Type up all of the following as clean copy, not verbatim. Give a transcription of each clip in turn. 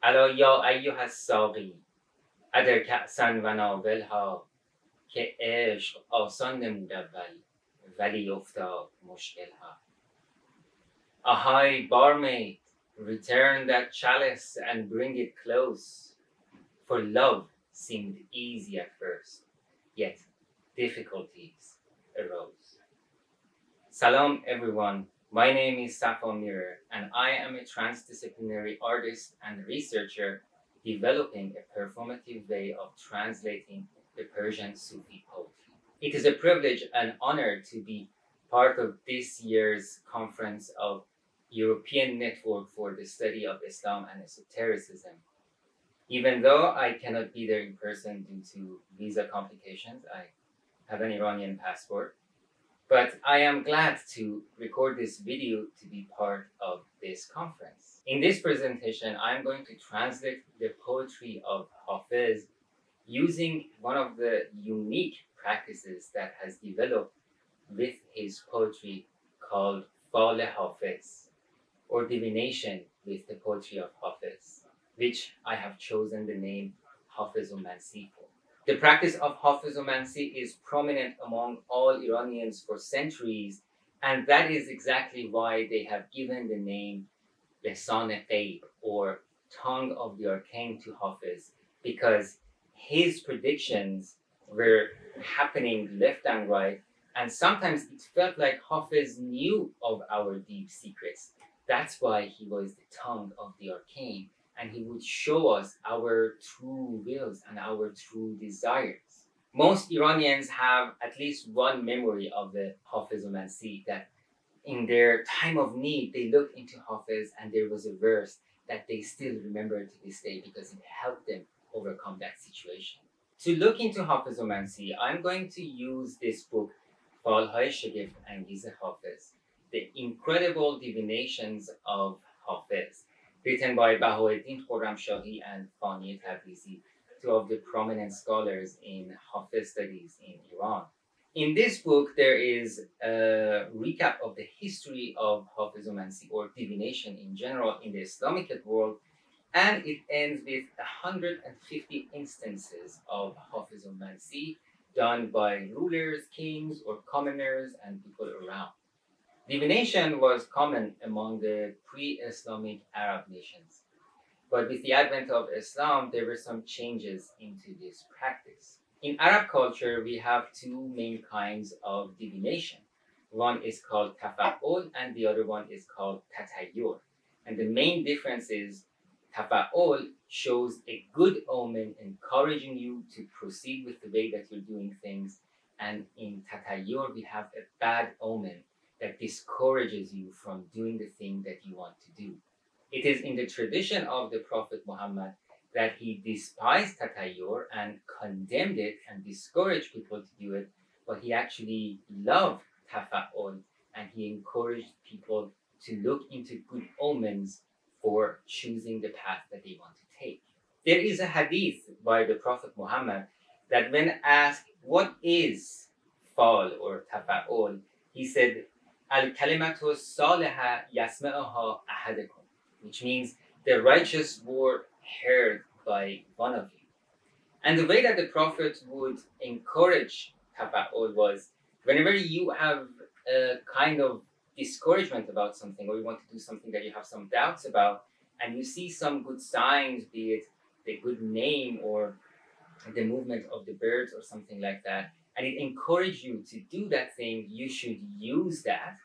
الا یا ایها الساقی ادر کأسا و ناولها که عشق آسان نمود اول ولی افتاد مشکلها. Ahai, barmaid, return that chalice and bring it close, for love seemed easy at first, yet difficulties arose. Salam everyone, my name is Safa Mirror and I am a transdisciplinary artist and researcher developing a performative way of translating the Persian Sufi poetry. It is a privilege and honor to be part of this year's conference of European Network for the Study of Islam and Esotericism. Even though I cannot be there in person due to visa complications, I have an Iranian passport, but I am glad to record this video to be part of this conference. In this presentation, I'm going to translate the poetry of Hafez using one of the unique practices that has developed with his poetry called Fal-e Hafez, or divination with the poetry of Hafez, which I have chosen the name Hafezomancy for. The practice of Hafezomancy is prominent among all Iranians for centuries, and that is exactly why they have given the name Lisan Ghaib, or tongue of the Arcane, to Hafez, because his predictions were happening left and right, and sometimes it felt like Hafez knew of our deep secrets. That's why he was the tongue of the Arcane, and he would show us our true wills and our true desires. Most Iranians have at least one memory of the Hafezomancy, that in their time of need, they looked into Hafez and there was a verse that they still remember to this day because it helped them overcome that situation. To look into Hafezomancy, I'm going to use this book, Fal-e Hafez, The Incredible Divinations of Hafez, written by Bahauddin Khorramshahi and Fani Tabrizi, two of the prominent scholars in Hafez studies in Iran. In this book, there is a recap of the history of Hafezomancy, or divination in general, in the Islamic world, and it ends with 150 instances of Hafezomancy done by rulers, kings, or commoners, and people around. Divination was common among the pre-Islamic Arab nations, but with the advent of Islam, there were some changes into this practice. In Arab culture, we have two main kinds of divination. One is called tafa'ul and the other one is called tatayyur. And the main difference is tafa'ul shows a good omen, encouraging you to proceed with the way that you're doing things. And in tatayyur, we have a bad omen that discourages you from doing the thing that you want to do. It is in the tradition of the Prophet Muhammad that he despised tatayyur and condemned it and discouraged people to do it, but he actually loved tafa'ul and he encouraged people to look into good omens for choosing the path that they want to take. There is a hadith by the Prophet Muhammad that when asked what is fal or tafa'ul, he said, Al-kalimatu salaha yasma'uha ahadakum, which means the righteous word heard by one of you. And the way that the Prophet would encourage tafa'ul was, whenever you have a kind of discouragement about something, or you want to do something that you have some doubts about, and you see some good signs, be it the good name or the movement of the birds or something like that, and it encourages you to do that thing, you should use that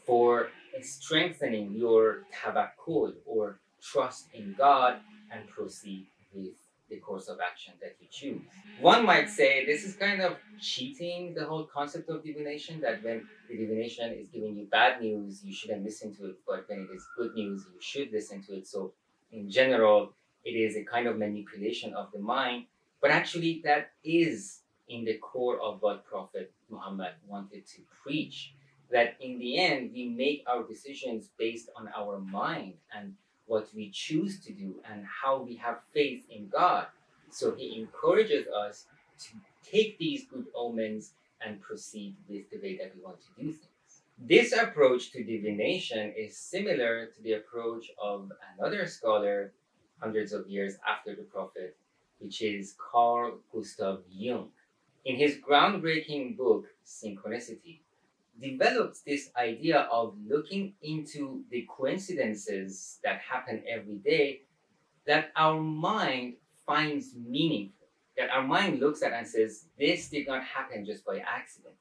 for strengthening your tawakkul, or trust in God, and proceed with the course of action that you choose. One might say this is kind of cheating the whole concept of divination, that when the divination is giving you bad news, you shouldn't listen to it, but when it is good news, you should listen to it. So in general, it is a kind of manipulation of the mind, but actually that is in the core of what Prophet Muhammad wanted to preach, that in the end, we make our decisions based on our mind and what we choose to do and how we have faith in God. So he encourages us to take these good omens and proceed with the way that we want to do things. This approach to divination is similar to the approach of another scholar hundreds of years after the prophet, which is Carl Gustav Jung. In his groundbreaking book, Synchronicity, developed this idea of looking into the coincidences that happen every day that our mind finds meaningful, that our mind looks at and says, this did not happen just by accident.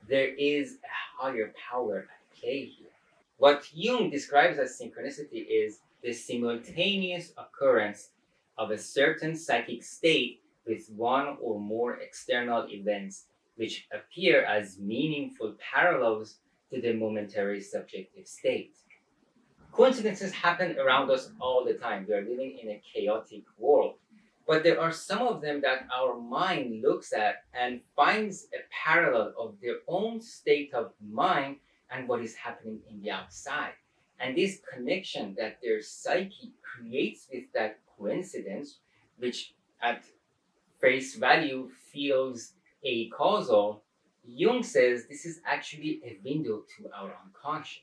There is a higher power at play here. What Jung describes as synchronicity is the simultaneous occurrence of a certain psychic state with one or more external events which appear as meaningful parallels to the momentary subjective state. Coincidences happen around us all the time. We are living in a chaotic world. But there are some of them that our mind looks at and finds a parallel of their own state of mind and what is happening in the outside. And this connection that their psyche creates with that coincidence, which at face value feels a causal, Jung says this is actually a window to our unconscious.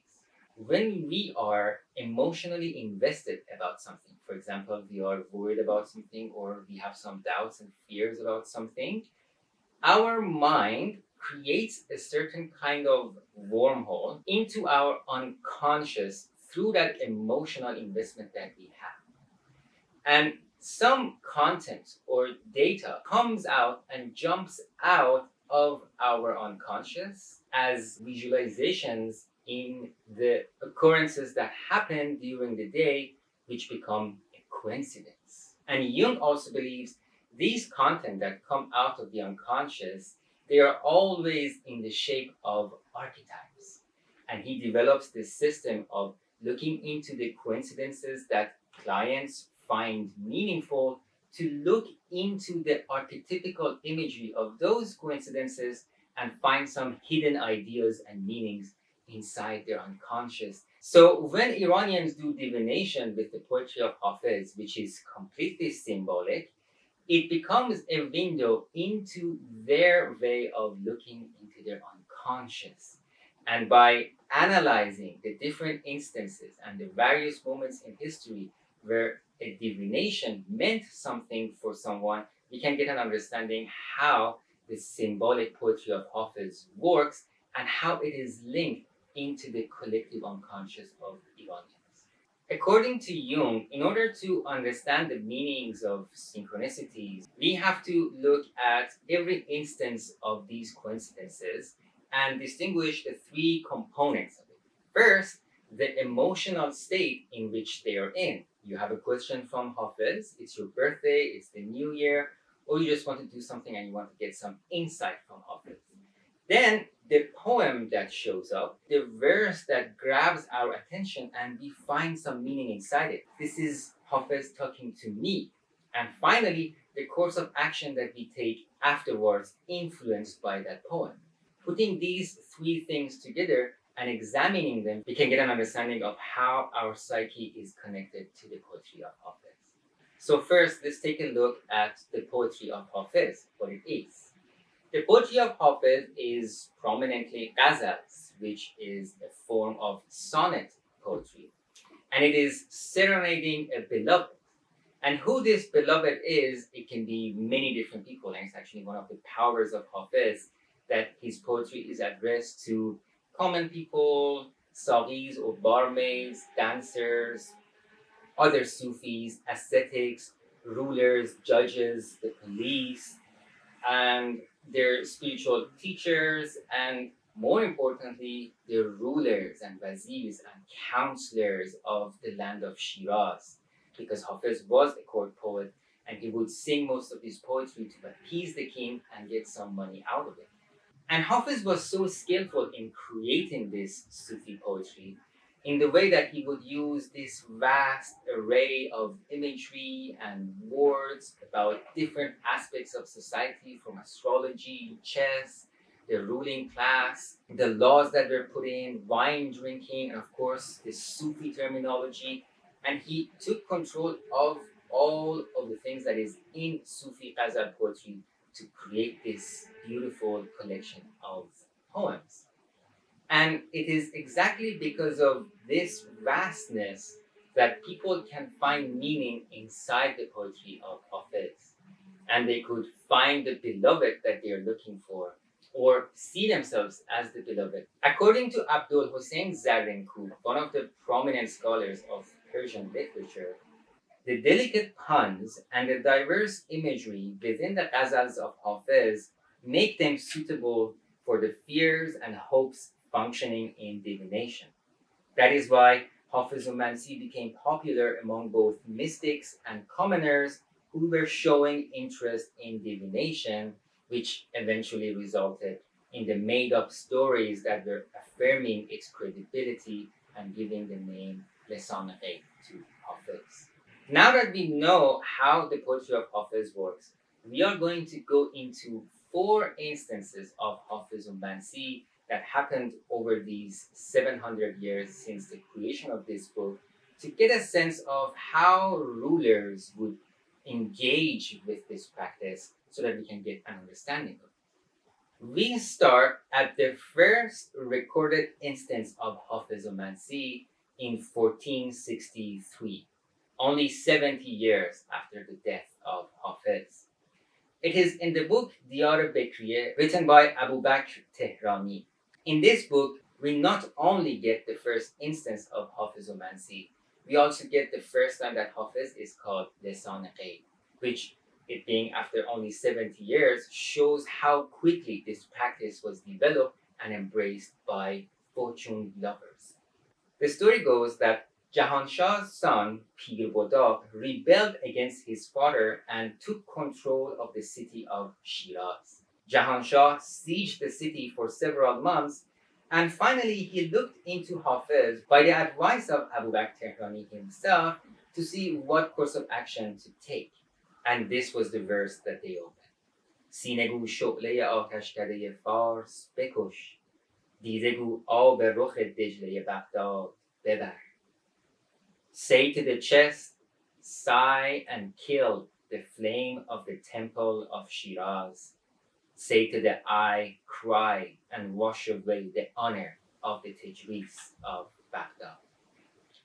When we are emotionally invested about something, for example, we are worried about something or we have some doubts and fears about something, our mind creates a certain kind of wormhole into our unconscious through that emotional investment that we have. And some content or data comes out and jumps out of our unconscious as visualizations in the occurrences that happen during the day, which become a coincidence. And Jung also believes these content that come out of the unconscious, they are always in the shape of archetypes. And he develops this system of looking into the coincidences that clients find meaningful to look into the archetypical imagery of those coincidences and find some hidden ideas and meanings inside their unconscious. So when Iranians do divination with the poetry of Hafez, which is completely symbolic, it becomes a window into their way of looking into their unconscious. And by analyzing the different instances and the various moments in history where a divination meant something for someone, we can get an understanding how the symbolic poetry of Hafez works and how it is linked into the collective unconscious of Iranians. According to Jung, in order to understand the meanings of synchronicities, we have to look at every instance of these coincidences and distinguish the three components of it. First, the emotional state in which they are in. You have a question from Hafez, it's your birthday, it's the new year, or you just want to do something and you want to get some insight from Hafez. Then the poem that shows up, the verse that grabs our attention and we find some meaning inside it. This is Hafez talking to me. And finally, the course of action that we take afterwards influenced by that poem. Putting these three things together and examining them, we can get an understanding of how our psyche is connected to the poetry of Hafez. So first, let's take a look at the poetry of Hafez, what it is. The poetry of Hafez is prominently ghazals, which is a form of sonnet poetry. And it is serenading a beloved. And who this beloved is, it can be many different people. And it's actually one of the powers of Hafez that his poetry is addressed to common people, saghis or barmaids, dancers, other Sufis, ascetics, rulers, judges, the police, and their spiritual teachers, and more importantly, their rulers and wazirs and counselors of the land of Shiraz. Because Hafez was a court poet and he would sing most of his poetry to appease the king and get some money out of it. And Hafez was so skillful in creating this Sufi poetry in the way that he would use this vast array of imagery and words about different aspects of society, from astrology, chess, the ruling class, the laws that were put in, wine drinking, and of course the Sufi terminology. And he took control of all of the things that is in Sufi ghazal poetry to create this beautiful collection of poems. And it is exactly because of this vastness that people can find meaning inside the poetry of Hafez, and they could find the beloved that they are looking for, or see themselves as the beloved. According to Abdul Hussein Zarrinkoh, one of the prominent scholars of Persian literature, the delicate puns and the diverse imagery within the ghazals of Hafez make them suitable for the fears and hopes functioning in divination. That is why Hafezomancy became popular among both mystics and commoners who were showing interest in divination, which eventually resulted in the made up stories that were affirming its credibility and giving the name Lesanaqe to Hafez. Now that we know how the poetry of Hafez works, we are going to go into 4 instances of Hafezomancy that happened over these 700 years since the creation of this book to get a sense of how rulers would engage with this practice so that we can get an understanding of it. We start at the first recorded instance of Hafezomancy in 1463, only 70 years after the death of Hafez. It is in the book Diyar Bekriye, written by Abu Bakr Tehrani. In this book, we not only get the first instance of Hafezomancy, we also get the first time that Hafez is called Lesanaqe, which, it being after only 70 years, shows how quickly this practice was developed and embraced by fortune lovers. The story goes that Jahanshah's son, Pir Bodaq, rebelled against his father and took control of the city of Shiraz. Jahanshah sieged the city for several months, and finally he looked into Hafez by the advice of Abu Bakr Tehrani himself to see what course of action to take. And this was the verse that they opened. Sinegou شعله آتشکده فارس بکش دیده گو آب رخ دجله بغداد ببر. Say to the chest, sigh and kill the flame of the temple of Shiraz. Say to the eye, cry and wash away the honor of the Tajris of Baghdad.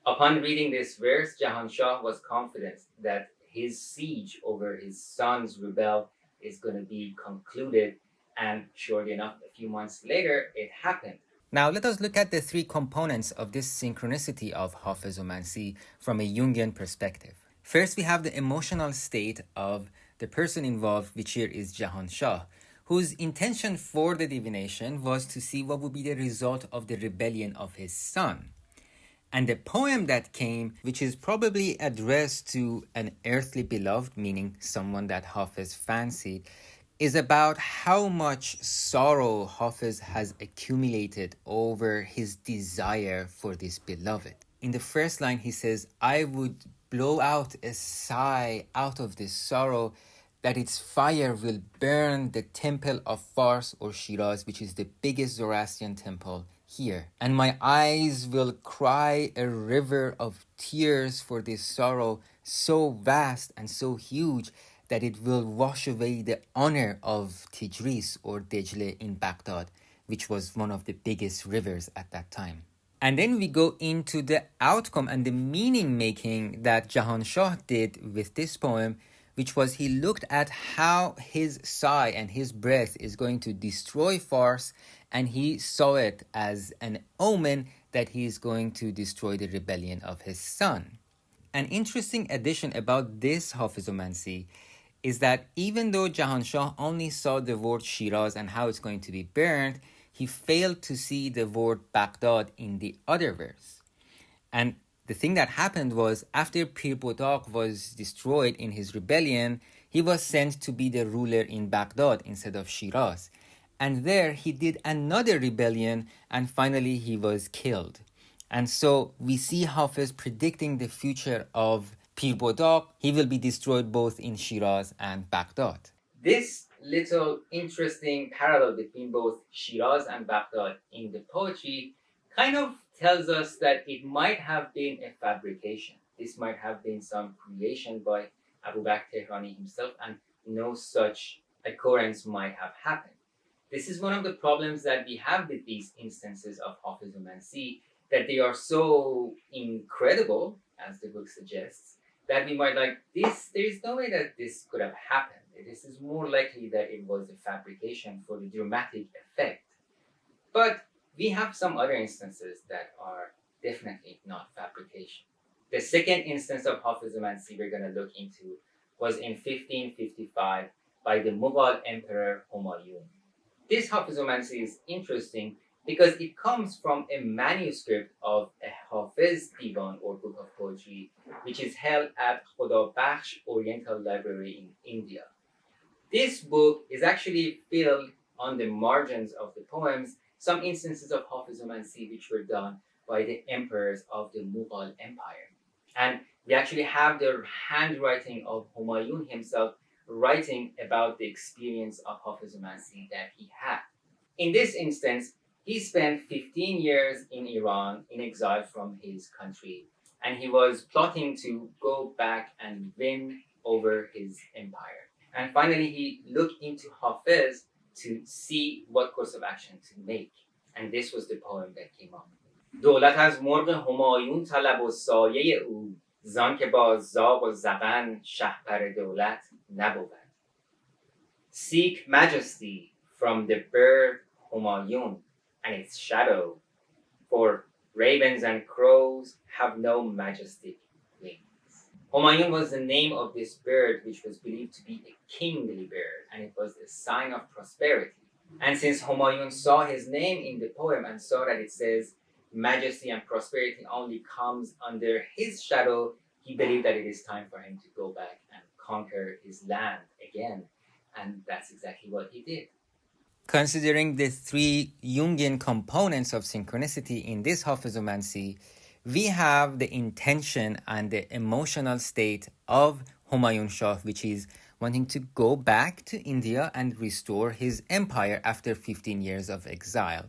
Upon reading this verse, Jahanshah was confident that his siege over his son's rebel is going to be concluded, and sure enough, a few months later, it happened. Now let us look at the 3 components of this synchronicity of Hafezomancy from a Jungian perspective. First, we have the emotional state of the person involved, which here is Jahanshah, whose intention for the divination was to see what would be the result of the rebellion of his son. And the poem that came, which is probably addressed to an earthly beloved, meaning someone that Hafez fancied, is about how much sorrow Hafez has accumulated over his desire for this beloved. In the first line, he says, I would blow out a sigh out of this sorrow that its fire will burn the temple of Fars or Shiraz, which is the biggest Zoroastrian temple here. And my eyes will cry a river of tears for this sorrow so vast and so huge that it will wash away the honor of Tigris or Dejle in Baghdad, which was one of the biggest rivers at that time. And then we go into the outcome and the meaning making that Jahanshah did with this poem, which was he looked at how his sigh and his breath is going to destroy Fars, and he saw it as an omen that he is going to destroy the rebellion of his son. An interesting addition about this Hafezomancy is that even though Jahanshah only saw the word Shiraz and how it's going to be burned, he failed to see the word Baghdad in the other verse. And the thing that happened was, after Pir Bodaq was destroyed in his rebellion, he was sent to be the ruler in Baghdad instead of Shiraz. And there he did another rebellion, and finally he was killed. And so we see Hafez predicting the future of Pir Bodaq. He will be destroyed both in Shiraz and Baghdad. This little interesting parallel between both Shiraz and Baghdad in the poetry kind of tells us that it might have been a fabrication. This might have been some creation by Abu Bakr Tehrani himself, and no such occurrence might have happened. This is one of the problems that we have with these instances of Hafezomancy, that they are so incredible as the book suggests, that we might like this. There is no way that this could have happened. This is more likely that it was a fabrication for the dramatic effect. But we have some other instances that are definitely not fabrication. The second instance of Hafezomancy we're going to look into was in 1555 by the Mughal Emperor Humayun. This Hafezomancy is interesting because it comes from a manuscript of a Hafez Divan or book of poetry, which is held at Khodabakhsh Oriental Library in India. This book is actually filled on the margins of the poems some instances of Hafezomancy which were done by the emperors of the Mughal Empire. And we actually have the handwriting of Humayun himself writing about the experience of Hafezomancy that he had. In this instance, he spent 15 years in Iran in exile from his country, and he was plotting to go back and win over his empire. And finally, he looked into Hafez to see what course of action to make. And this was the poem that came up. دولت از مرغ همایون طلب و سایه او زان که با زاغ و زغن شهپر دولت نبود. Seek majesty from the bird Humayun and its shadow, for ravens and crows have no majestic wings. Humayun was the name of this bird, which was believed to be a kingly bird, and it was a sign of prosperity. And since Humayun saw his name in the poem and saw that it says majesty and prosperity only comes under his shadow, he believed that it is time for him to go back and conquer his land again. And that's exactly what he did. Considering the three Jungian components of synchronicity in this Hafezomancy, we have the intention and the emotional state of Humayun Shah, which is wanting to go back to India and restore his empire after 15 years of exile.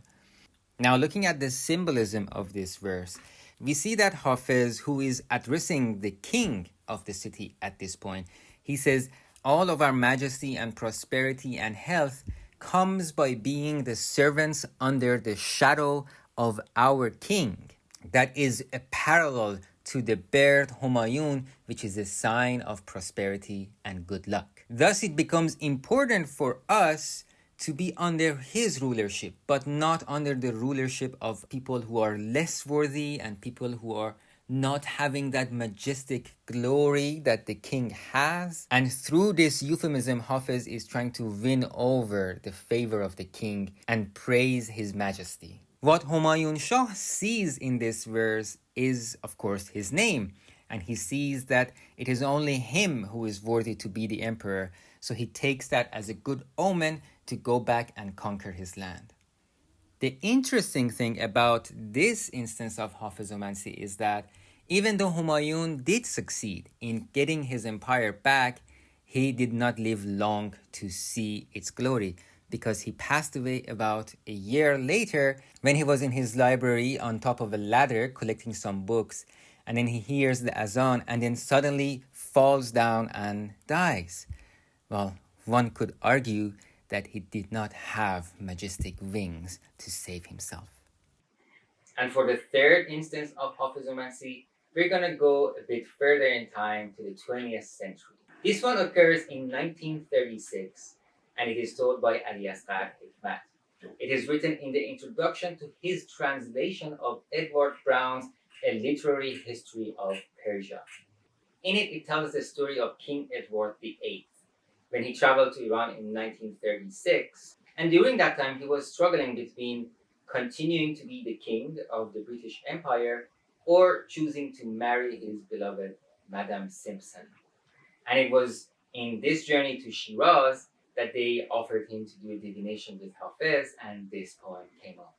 Now, looking at the symbolism of this verse, we see that Hafez, who is addressing the king of the city at this point, he says, all of our majesty and prosperity and health comes by being the servants under the shadow of our king. That is a parallel to the bird Humayun, which is a sign of prosperity and good luck. Thus, it becomes important for us to be under his rulership, but not under the rulership of people who are less worthy and people who are not having that majestic glory that the king has. And through this euphemism, Hafez is trying to win over the favor of the king and praise his majesty. What Humayun Shah sees in this verse is, of course, his name. And he sees that it is only him who is worthy to be the emperor. So he takes that as a good omen to go back and conquer his land. The interesting thing about this instance of Hafezomancy is that even though Humayun did succeed in getting his empire back, he did not live long to see its glory, because he passed away about a year later when he was in his library on top of a ladder collecting some books, and then he hears the azan and then suddenly falls down and dies. Well, one could argue that he did not have majestic wings to save himself. And for the third instance of Hafezomancy, we're going to go a bit further in time to the 20th century. This one occurs in 1936, and it is told by Ali Asghar Hikmat. It is written in the introduction to his translation of Edward Brown's A Literary History of Persia. In it, it tells the story of King Edward VIII, when he traveled to Iran in 1936. And during that time, he was struggling between continuing to be the king of the British Empire or choosing to marry his beloved Madame Simpson. And it was in this journey to Shiraz that they offered him to do a divination with Hafez, and this poem came up.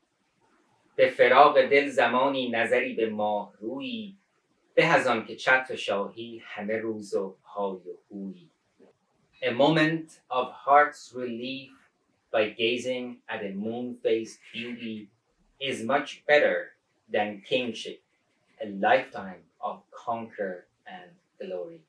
به فراق دل زمانی نظری به ماه رویی به از آن که چتر شاهی همه روز و های و هویی. A moment of heart's relief by gazing at a moon-faced beauty is much better than kingship, a lifetime of conquer and glory.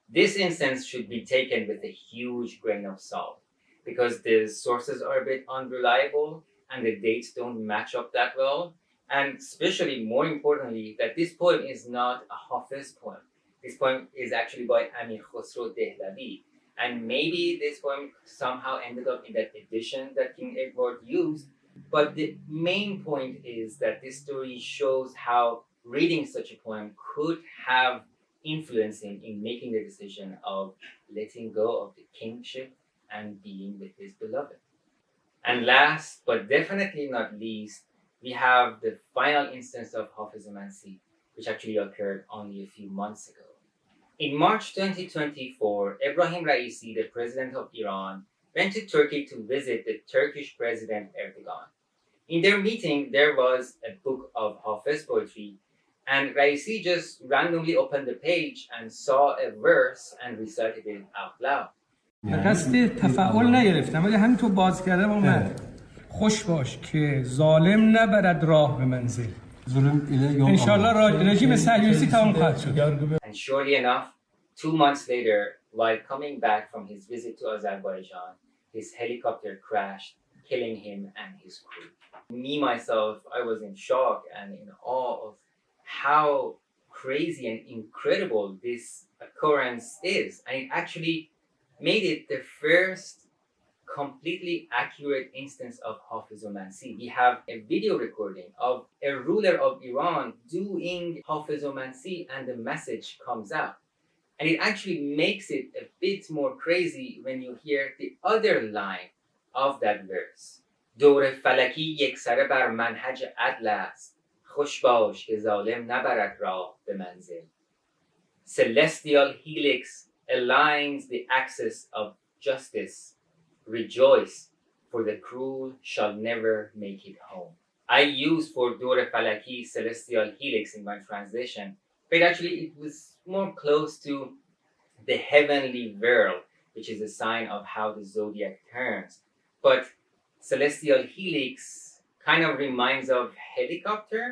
This instance should be taken with a huge grain of salt, because the sources are a bit unreliable and the dates don't match up that well. And especially more importantly, that this poem is not a Hafez poem. This poem is actually by Amir Khosrow Dehlavi. And maybe this poem somehow ended up in that edition that King Edward used. But the main point is that this story shows how reading such a poem could have influenced him in making the decision of letting go of the kingship and being with his beloved. And last, but definitely not least, we have the final instance of Hafezomancy, which actually occurred only a few months ago. In March 2024, Ebrahim Raisi, the president of Iran, went to Turkey to visit the Turkish president Erdogan. In their meeting, there was a book of Hafez poetry, and Raisi just randomly opened the page and saw a verse and recited it out loud. قصد تفاعل نگرفتم ولی همینطور باز کردم اومد خوش باش که ظالم نبرد راه به منزل انشالله رژیم صهیونیستی تمام خواهد شد. And surely enough, 2 months later, while coming back from his visit to Azerbaijan, his helicopter crashed, killing him and his crew. Me, myself, I was in shock and in awe of how crazy and incredible this occurrence is. And it actually made it the first completely accurate instance of Hafezomancy. We have a video recording of a ruler of Iran doing Hafezomancy and the message comes out. And it actually makes it a bit more crazy when you hear the other line of that verse. دور فلکی یک سره بر منهج عدل است. خوش باش که ظالم نبرد راه به منزل. Celestial helix aligns the axis of justice. Rejoice, for the cruel shall never make it home. I used for Dore Falaki celestial helix in my translation, but actually it was more close to the heavenly whirl, which is a sign of how the zodiac turns. But celestial helix kind of reminds of helicopter.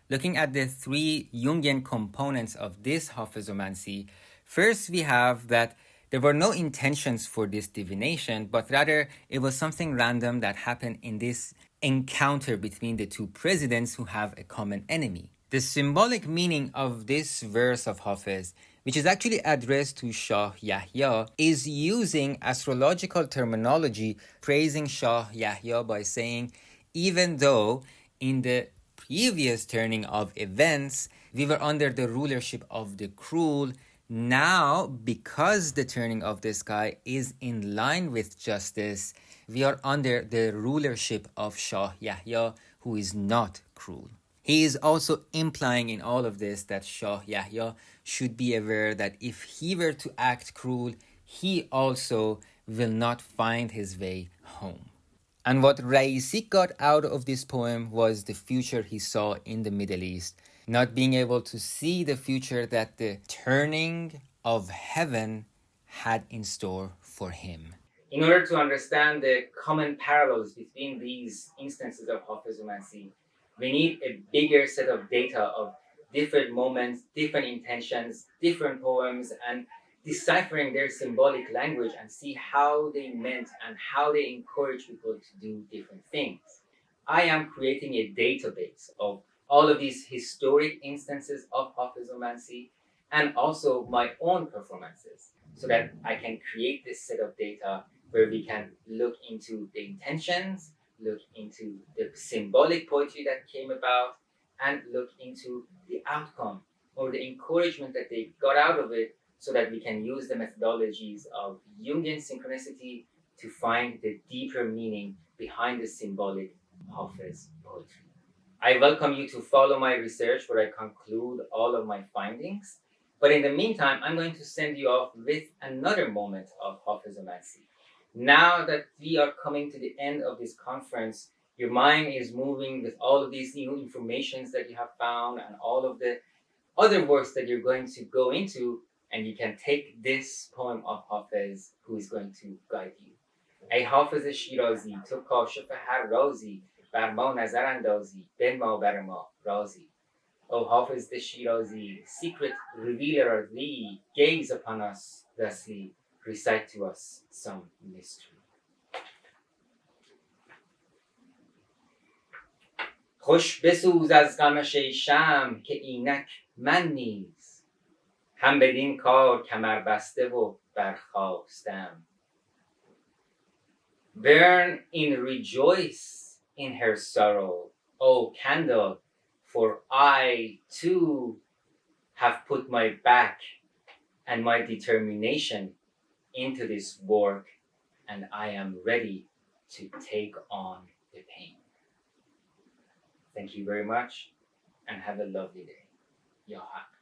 Looking at the 3 Jungian components of this Hafezomancy, first we have that there were no intentions for this divination, but rather it was something random that happened in this encounter between the 2 presidents who have a common enemy. The symbolic meaning of this verse of Hafez, which is actually addressed to Shah Yahya, is using astrological terminology, praising Shah Yahya by saying, even though in the previous turning of events, we were under the rulership of the cruel, now, because the turning of the sky is in line with justice, we are under the rulership of Shah Yahya, who is not cruel. He is also implying in all of this that Shah Yahya should be aware that if he were to act cruel, he also will not find his way home. And what Raisi got out of this poem was the future he saw in the Middle East, not being able to see the future that the turning of heaven had in store for him. In order to understand the common parallels between these instances of Hafezomancy, we need a bigger set of data of different moments, different intentions, different poems, and deciphering their symbolic language and see how they meant and how they encourage people to do different things. I am creating a database of all of these historic instances of Hafezomancy and also my own performances so that I can create this set of data where we can look into the intentions, look into the symbolic poetry that came about, and look into the outcome or the encouragement that they got out of it so that we can use the methodologies of Jungian synchronicity to find the deeper meaning behind the symbolic Hafez poetry. I welcome you to follow my research where I conclude all of my findings. But in the meantime, I'm going to send you off with another moment of Hafezomancy. Now that we are coming to the end of this conference, your mind is moving with all of these new informations that you have found and all of the other works that you're going to go into, and you can take this poem of Hafez who is going to guide you. ای حافظ شیرازی تو کاشف هر رازی بر ما نظر اندازی بنما بر ما رازی. O Hafiz the Shirazi, secret revealer of thee, gaze upon us thusly, recite to us some mystery. خوش بسوز از غمش ای شمع که اینک من نیز هم بدین کار کمر بسته و برخاستم. Burn and rejoice in her sorrow, O candle, for I too have put my back and my determination into this work, and I am ready to take on the pain. Thank you very much, and have a lovely day. Ya Haq.